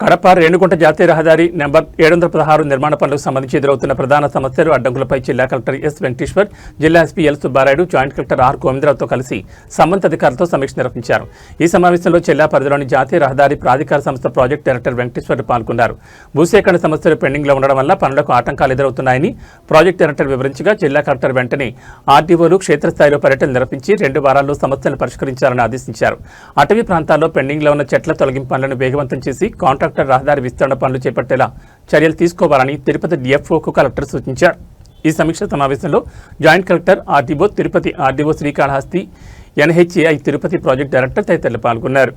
కడప రేణుగుంట జాతీయ రహదారి నెంబర్ 716 నిర్మాణ పనులకు సంబంధించి ఎదురవుతున్న ప్రధాన సమస్యలు అడ్డంకులపై జిల్లా కలెక్టర్ ఎస్ వెంకటేశ్వర్, జిల్లా SP L Subbarayudu, joint collector R గోవిందరావుతో కలిసి సంబంధిత అధికారులతో సమీక్ష నిర్వహించారు. ఈ సమావేశంలో జిల్లా పరిధిలోని జాతీయ రహదారి ప్రాధికార సంస్థ ప్రాజెక్టు డైరెక్టర్ వెంకటేశ్వర్ పాల్గొన్నారు. భూసేకరణ సమస్యలు పెండింగ్లో ఉండడం వల్ల పనులకు ఆటంకాలు ఎదురవుతున్నాయని ప్రాజెక్టు డైరెక్టర్ వివరించగా జిల్లా కలెక్టర్ వెంటనే ఆర్డీఓలు క్షేత్రస్థాయిలో పర్యటన నిర్వహించి 2 వారాల్లో సమస్యలను పరిష్కరించాలని ఆదేశించారు. అటవీ ప్రాంతాల్లో పెండింగ్లో ఉన్న చెట్ల తొలగింపు పనులను వేగవంతం చేసి కాంట్రాక్టర్ రహదారి విస్తరణ పనులు చేపట్టేలా చర్యలు తీసుకోవాలని తిరుపతి డిఎఫ్ఓకు కలెక్టర్ సూచించారు. ఈ సమీక్ష సమావేశంలో joint collector, RDO, Tirupati RDO Srikalahasti, NHAI Tirupati project director తదితరులు పాల్గొన్నారు.